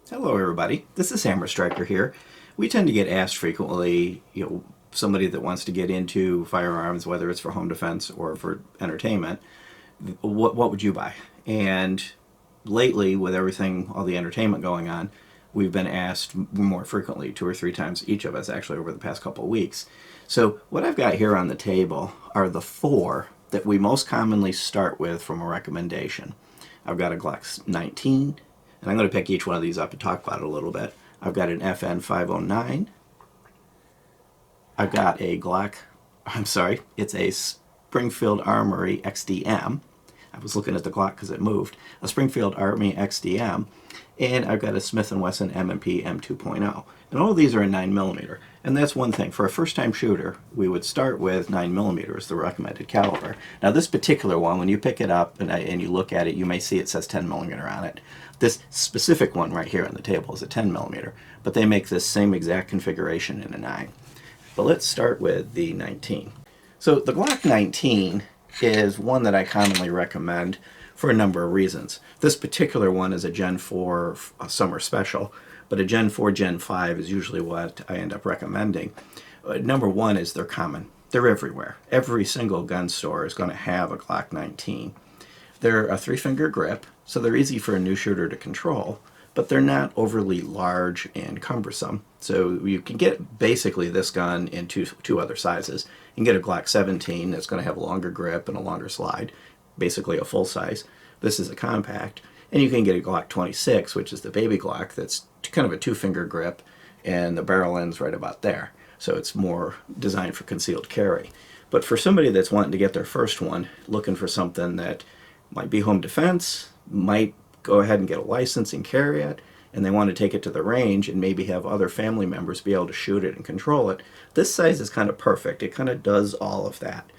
Hello everybody, this is Hammer Striker here. We tend to get asked frequently, somebody that wants to get into firearms, whether it's for home defense or for entertainment, what would you buy? And lately, with everything, all the entertainment going on, we've been asked more frequently, 2 or 3 times each of us actually over the past couple of weeks. So what I've got here on the table are the 4 that we most commonly start with from a recommendation. I've got a Glock 19, and I'm going to pick each one of these up and talk about it a little bit. I've got an FN 509. I've got a it's a Springfield Armory XDM. I was looking at the Glock because it moved. A Springfield Armory XDM. And I've got a Smith & Wesson M&P M2.0. And all of these are in 9mm. And that's one thing. For a first-time shooter, we would start with 9mm as the recommended caliber. Now this particular one, when you pick it up and you look at it, you may see it says 10mm on it. This specific one right here on the table is a 10mm, but they make this same exact configuration in a 9. But let's start with the 19. So the Glock 19 is one that I commonly recommend for a number of reasons. This particular one is a Gen 4 summer special, but a Gen 4, Gen 5 is usually what I end up recommending. Number one is they're common. They're everywhere. Every single gun store is going to have a Glock 19. They're a 3-finger grip, so they're easy for a new shooter to control, but they're not overly large and cumbersome. So you can get basically this gun in two other sizes. You can get a Glock 17 that's going to have a longer grip and a longer slide, basically a full size. This is a compact. And you can get a Glock 26, which is the baby Glock, that's kind of a 2-finger grip, and the barrel ends right about there. So it's more designed for concealed carry. But for somebody that's wanting to get their first one, looking for something that might be home defense, might go ahead and get a license and carry it, and they want to take it to the range and maybe have other family members be able to shoot it and control it, this size is kind of perfect. It kind of does all of that.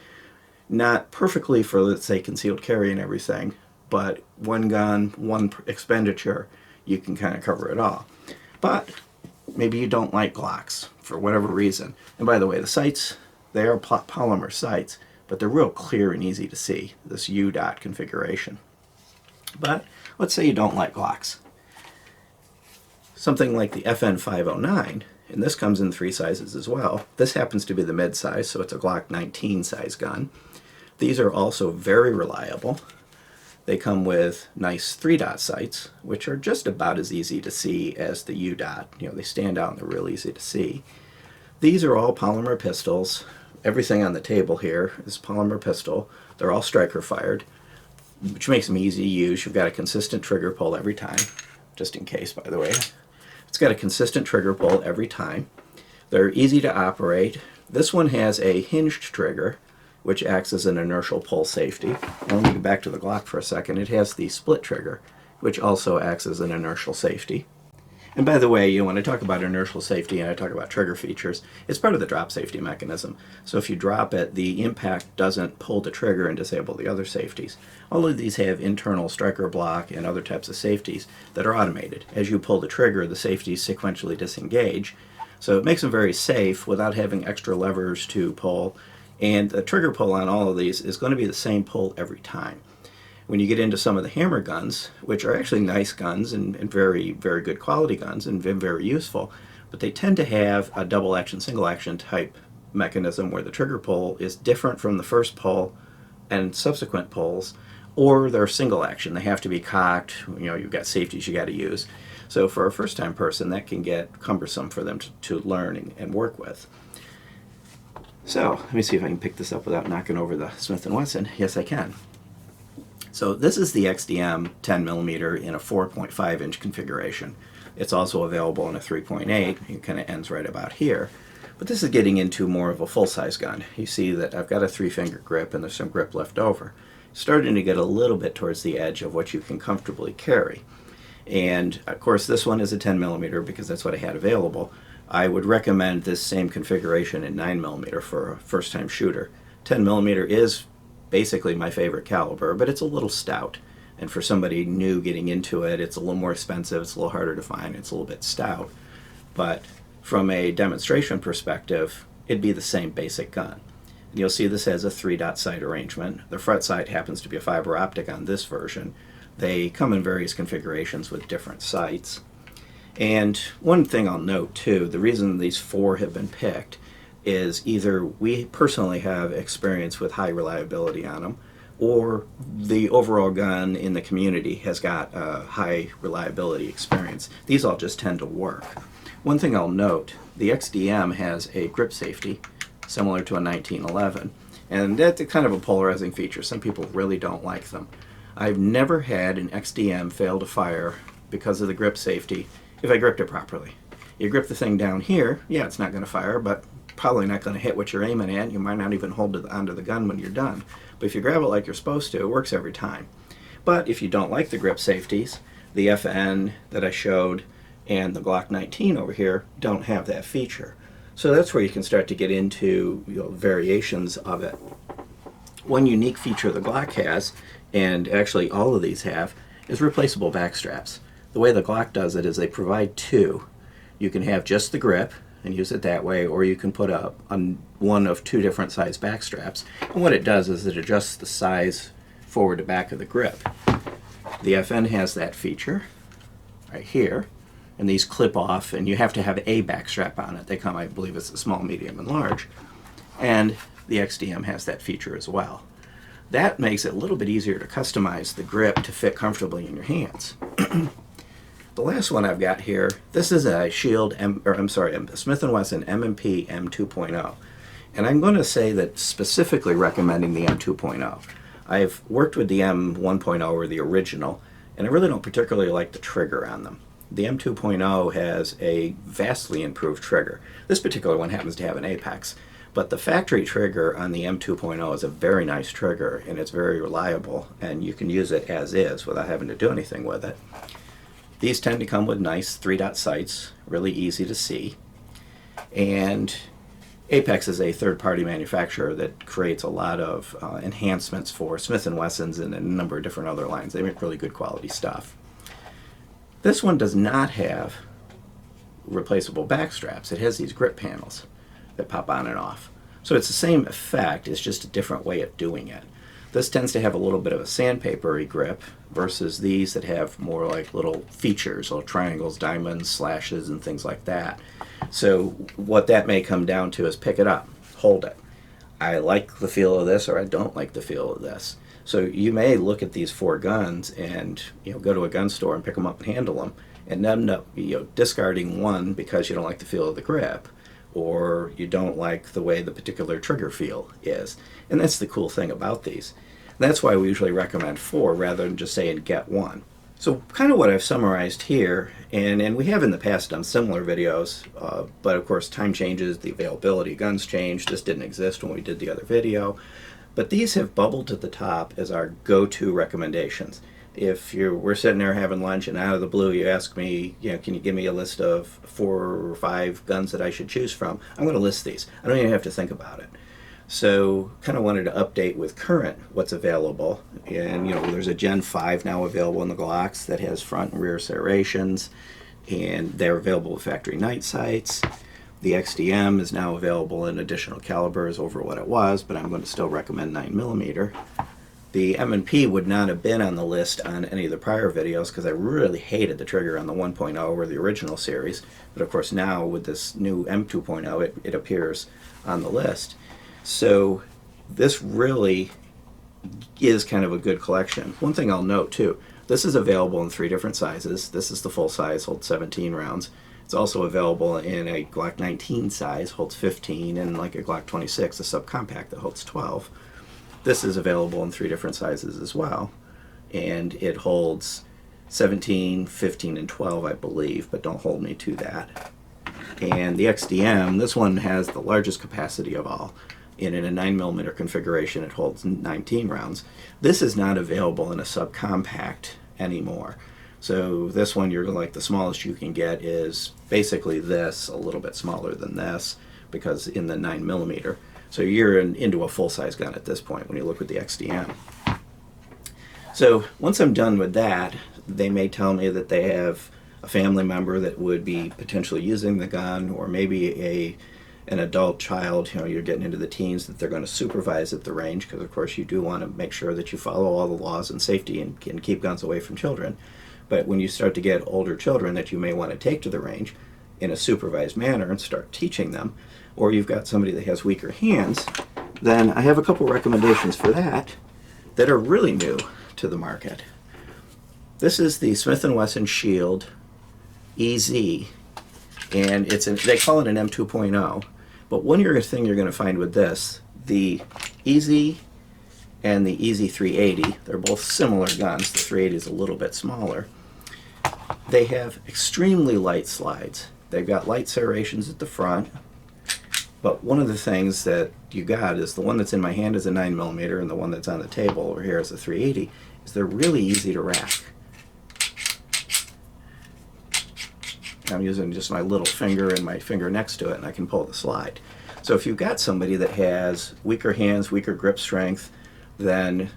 Not perfectly for, let's say, concealed carry and everything, but one gun, one expenditure, you can kind of cover it all. But maybe you don't like Glocks for whatever reason. And by the way, the sights, they are polymer sights, but they're real clear and easy to see, this U-dot configuration. But let's say you don't like Glocks. Something like the FN 509, and this comes in 3 sizes as well. This happens to be the mid-size, so it's a Glock 19 size gun. These are also very reliable. They come with nice 3-dot sights, which are just about as easy to see as the U-dot. They stand out and they're real easy to see. These are all polymer pistols. Everything on the table here is polymer pistol. They're all striker fired, which makes them easy to use. You've got a consistent trigger pull every time, just in case, by the way. It's got a consistent trigger pull every time. They're easy to operate. This one has a hinged trigger, which acts as an inertial pull safety. Now let me go back to the Glock for a second. It has the split trigger, which also acts as an inertial safety. And by the way, when I talk about inertial safety and I talk about trigger features, it's part of the drop safety mechanism. So if you drop it, the impact doesn't pull the trigger and disable the other safeties. All of these have internal striker block and other types of safeties that are automated. As you pull the trigger, the safeties sequentially disengage. So it makes them very safe without having extra levers to pull. And the trigger pull on all of these is going to be the same pull every time. When you get into some of the hammer guns, which are actually nice guns and very, very good quality guns and very useful, but they tend to have a double action, single action type mechanism where the trigger pull is different from the first pull and subsequent pulls, or they're single action. They have to be cocked. You've got safeties you got to use. So for a first time person, that can get cumbersome for them to learn and work with. So let me see if I can pick this up without knocking over the Smith & Wesson. Yes, I can. So this is the XDM 10mm in a 4.5 inch configuration. It's also available in a 3.8. It kind of ends right about here. But this is getting into more of a full-size gun. You see that I've got a 3-finger grip and there's some grip left over. Starting to get a little bit towards the edge of what you can comfortably carry. And of course this one is a 10mm because that's what I had available. I would recommend this same configuration in 9mm for a first-time shooter. 10mm is basically my favorite caliber, but it's a little stout. And for somebody new getting into it, it's a little more expensive, it's a little harder to find, it's a little bit stout. But from a demonstration perspective, it'd be the same basic gun. And you'll see this has a 3-dot sight arrangement. The front sight happens to be a fiber optic on this version. They come in various configurations with different sights. And one thing I'll note too, the reason these 4 have been picked is either we personally have experience with high reliability on them, or the overall gun in the community has got a high reliability experience. These all just tend to work. One thing I'll note, the XDM has a grip safety similar to a 1911, and that's kind of a polarizing feature. Some people really don't like them. I've never had an XDM fail to fire because of the grip safety if I gripped it properly. You grip the thing down here, yeah, it's not going to fire, but probably not going to hit what you're aiming at. You might not even hold it onto the gun when you're done. But if you grab it like you're supposed to, it works every time. But if you don't like the grip safeties, the FN that I showed and the Glock 19 over here don't have that feature. So that's where you can start to get into variations of it. One unique feature the Glock has, and actually all of these have, is replaceable back straps. The way the Glock does it is they provide 2. You can have just the grip and use it that way, or you can put up on one of 2 different size back straps. And what it does is it adjusts the size forward to back of the grip. The FN has that feature right here, and these clip off, and you have to have a back strap on it. They come, I believe it's a small, medium, and large. And the XDM has that feature as well. That makes it a little bit easier to customize the grip to fit comfortably in your hands. The last one I've got here, this is a Shield, a Smith & Wesson M&P M2.0. And I'm going to say that specifically recommending the M2.0. I've worked with the M1.0 or the original, and I really don't particularly like the trigger on them. The M2.0 has a vastly improved trigger. This particular one happens to have an apex, but the factory trigger on the M2.0 is a very nice trigger, and it's very reliable, and you can use it as is without having to do anything with it. These tend to come with nice 3-dot sights, really easy to see. And Apex is a third-party manufacturer that creates a lot of enhancements for Smith & Wessons and a number of different other lines. They make really good quality stuff. This one does not have replaceable back straps. It has these grip panels that pop on and off. So it's the same effect, it's just a different way of doing it. This tends to have a little bit of a sandpapery grip versus these that have more like little features, little triangles, diamonds, slashes, and things like that. So what that may come down to is pick it up, hold it. I like the feel of this, or I don't like the feel of this. So you may look at these 4 guns and go to a gun store and pick them up and handle them, and end up discarding one because you don't like the feel of the grip, or you don't like the way the particular trigger feel is. And that's the cool thing about these. That's why we usually recommend 4 rather than just saying get 1. So kind of what I've summarized here, and we have in the past done similar videos, but of course time changes, the availability of guns change. This didn't exist when we did the other video. But these have bubbled to the top as our go-to recommendations. If we're sitting there having lunch and out of the blue you ask me, can you give me a list of 4 or 5 guns that I should choose from, I'm going to list these. I don't even have to think about it. So kind of wanted to update with current what's available. And there's a Gen 5 now available in the Glocks that has front and rear serrations, and they're available with factory night sights. The XDM is now available in additional calibers over what it was, but I'm going to still recommend 9mm. The M&P would not have been on the list on any of the prior videos because I really hated the trigger on the 1.0 or the original series. But of course now with this new M2.0 it appears on the list. So this really is kind of a good collection. One thing I'll note too, this is available in 3 different sizes. This is the full size, holds 17 rounds. It's also available in a Glock 19 size, holds 15, and like a Glock 26, a subcompact that holds 12. This is available in 3 different sizes as well, and it holds 17, 15, and 12, I believe, but don't hold me to that. And the XDM, this one has the largest capacity of all. And in a 9mm configuration, it holds 19 rounds. This is not available in a subcompact anymore. So this one, the smallest you can get is basically this, a little bit smaller than this, because in the 9mm. So you're into a full-size gun at this point when you look at the XDM. So once I'm done with that, they may tell me that they have a family member that would be potentially using the gun, or maybe an adult child, you're getting into the teens, that they're going to supervise at the range, because of course you do want to make sure that you follow all the laws and safety and can keep guns away from children. But when you start to get older children that you may want to take to the range in a supervised manner and start teaching them, or you've got somebody that has weaker hands, then I have a couple recommendations for that that are really new to the market. This is the Smith & Wesson Shield EZ, and they call it an M2.0. But one thing you're going to find with this, the EZ and the EZ380, they're both similar guns. The 380 is a little bit smaller. They have extremely light slides. They've got light serrations at the front. But one of the things that you got is the one that's in my hand is a 9mm, and the one that's on the table over here is a 380, is they're really easy to rack. I'm using just my little finger and my finger next to it, and I can pull the slide. So if you've got somebody that has weaker hands, weaker grip strength, then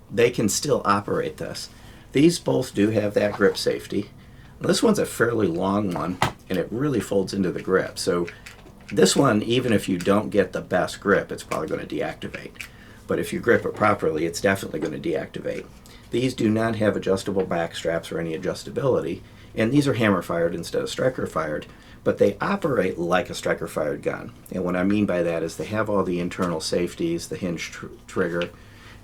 they can still operate this. These both do have that grip safety. Now, this one's a fairly long one, and it really folds into the grip. So this one, even if you don't get the best grip, it's probably going to deactivate. But if you grip it properly, it's definitely going to deactivate. These do not have adjustable back straps or any adjustability, and these are hammer fired instead of striker fired, but they operate like a striker fired gun. And what I mean by that is they have all the internal safeties, the hinge trigger,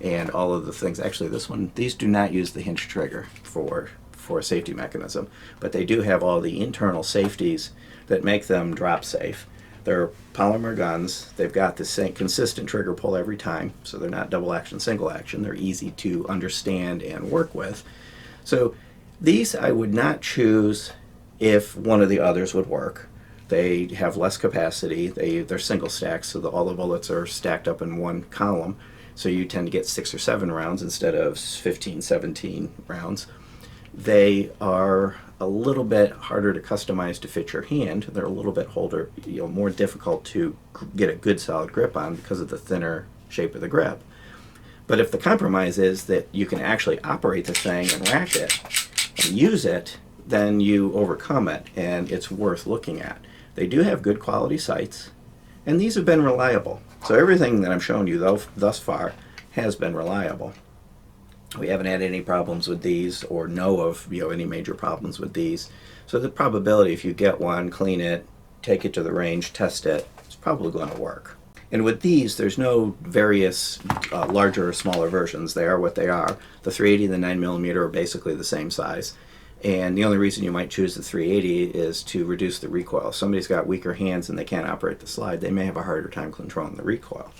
and all of the things. Actually, these do not use the hinge trigger for a safety mechanism, but they do have all the internal safeties that make them drop safe. They're polymer guns. They've got the same consistent trigger pull every time, so they're not double action, single action. They're easy to understand and work with. So these I would not choose if one of the others would work. They have less capacity. They're single stacks, so all the bullets are stacked up in one column, so you tend to get 6 or 7 rounds instead of 15, 17 rounds. They are a little bit harder to customize to fit your hand. They're a little bit more difficult to get a good solid grip on because of the thinner shape of the grip. But if the compromise is that you can actually operate the thing and rack it and use it, then you overcome it, and it's worth looking at. They do have good quality sights, and these have been reliable. So everything that I'm showing you thus far has been reliable. We haven't had any problems with these, or know of any major problems with these. So the probability if you get one, clean it, take it to the range, test it, it's probably going to work. And with these, there's no various larger or smaller versions. They are what they are. The 380 and the 9mm are basically the same size. And the only reason you might choose the 380 is to reduce the recoil. If somebody's got weaker hands and they can't operate the slide, they may have a harder time controlling the recoil.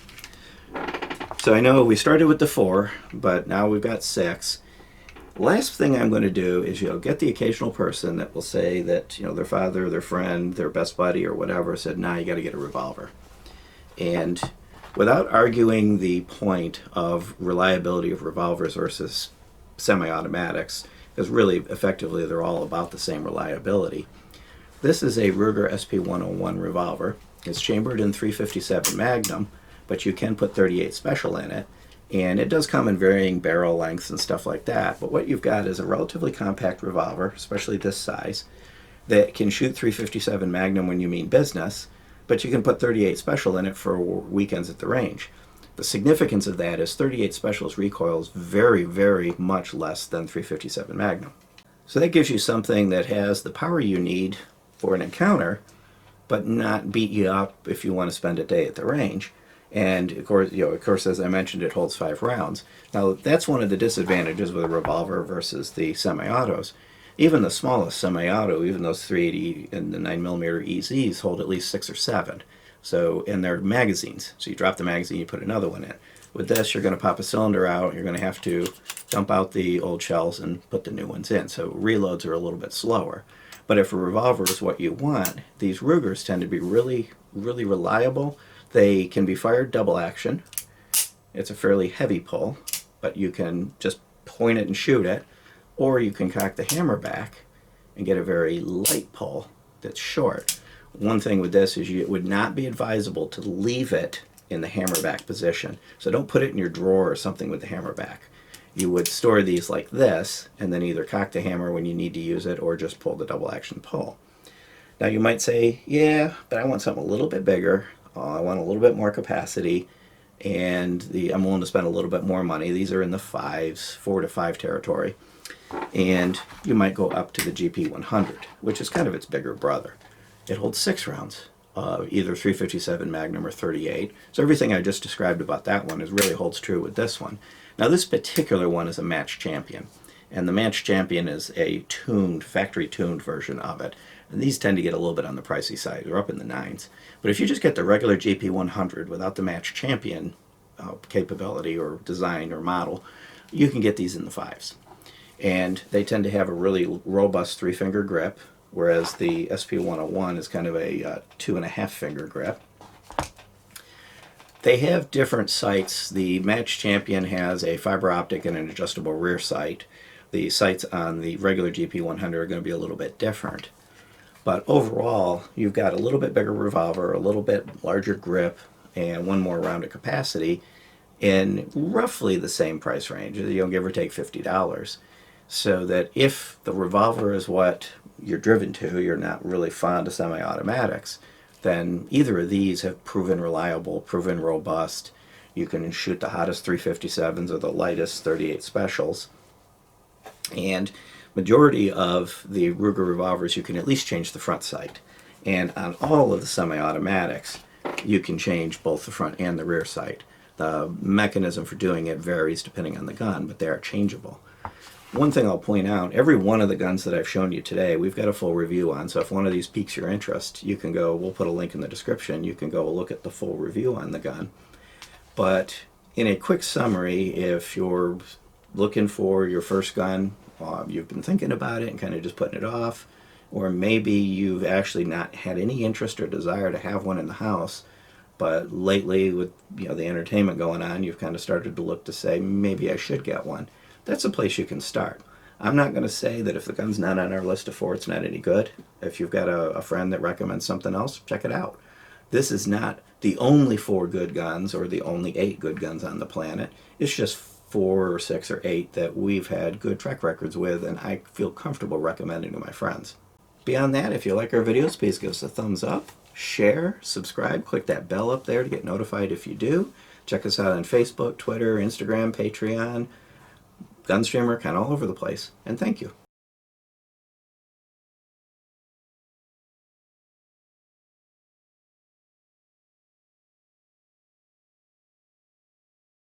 So I know we started with the 4, but now we've got 6. Last thing I'm going to do is get the occasional person that will say that their father, their friend, their best buddy or whatever said, nah, you got to get a revolver. And without arguing the point of reliability of revolvers versus semi-automatics, because really effectively they're all about the same reliability, this is a Ruger SP101 revolver. It's chambered in .357 Magnum, but you can put .38 Special in it, and it does come in varying barrel lengths and stuff like that. But what you've got is a relatively compact revolver, especially this size, that can shoot .357 Magnum when you mean business, but you can put .38 Special in it for weekends at the range. The significance of that is .38 Special's recoil is very, very much less than .357 Magnum. So that gives you something that has the power you need for an encounter, but not beat you up if you want to spend a day at the range. And of course, as I mentioned, it holds 5 rounds. Now, that's one of the disadvantages with a revolver versus the semi-autos. Even the smallest semi-auto, even those 380 and the 9mm EZs, hold at least 6 or 7. So, and they're magazines. So you drop the magazine, you put another one in. With this, you're going to pop a cylinder out. You're going to have to dump out the old shells and put the new ones in. So reloads are a little bit slower. But if a revolver is what you want, these Rugers tend to be really, really reliable. They can be fired double action. It's a fairly heavy pull, but you can just point it and shoot it, or you can cock the hammer back and get a very light pull that's short. One thing with this is it would not be advisable to leave it in the hammer back position. So don't put it in your drawer or something with the hammer back. You would store these like this, and then either cock the hammer when you need to use it, or just pull the double action pull. Now you might say, yeah, but I want something a little bit bigger. I want a little bit more capacity, and I'm willing to spend a little bit more money. These are in the 4 to 5 territory. And you might go up to the GP100, which is kind of its bigger brother. It holds 6 rounds, either 357 Magnum or 38. So everything I just described about that one really holds true with this one. Now this particular one is a Match Champion, and the Match Champion is a tuned, factory-tuned version of it. And these tend to get a little bit on the pricey side. They're up in the 9s. But if you just get the regular GP100 without the Match Champion capability or design or model, you can get these in the 5s. And they tend to have a really robust 3-finger grip, whereas the SP101 is kind of a 2.5-finger grip. They have different sights. The Match Champion has a fiber optic and an adjustable rear sight. The sights on the regular GP100 are going to be a little bit different. But overall, you've got a little bit bigger revolver, a little bit larger grip, and one more round of capacity in roughly the same price range, give or take $50. So that if the revolver is what you're driven to, you're not really fond of semi-automatics, then either of these have proven reliable, proven robust. You can shoot the hottest 357s or the lightest 38 specials. And majority of the Ruger revolvers, you can at least change the front sight. And on all of the semi-automatics, you can change both the front and the rear sight. The mechanism for doing it varies depending on the gun, but they are changeable. One thing I'll point out, every one of the guns that I've shown you today, we've got a full review on, so if one of these piques your interest, you can go, we'll put a link in the description, you can go look at the full review on the gun. But in a quick summary, if you're looking for your first gun, you've been thinking about it and kind of just putting it off, or maybe you've actually not had any interest or desire to have one in the house, but lately with the entertainment going on, you've kind of started to look to say, maybe I should get one. That's a place you can start. I'm not going to say that if the gun's not on our list of 4, it's not any good. If you've got a friend that recommends something else, check it out. This is not the only 4 good guns or the only 8 good guns on the planet. It's just 4 or 6 or 8 that we've had good track records with and I feel comfortable recommending to my friends. Beyond that, if you like our videos, please give us a thumbs up, share, subscribe, click that bell up there to get notified if you do. Check us out on Facebook, Twitter, Instagram, Patreon, Gunstreamer, kind of all over the place. And thank you.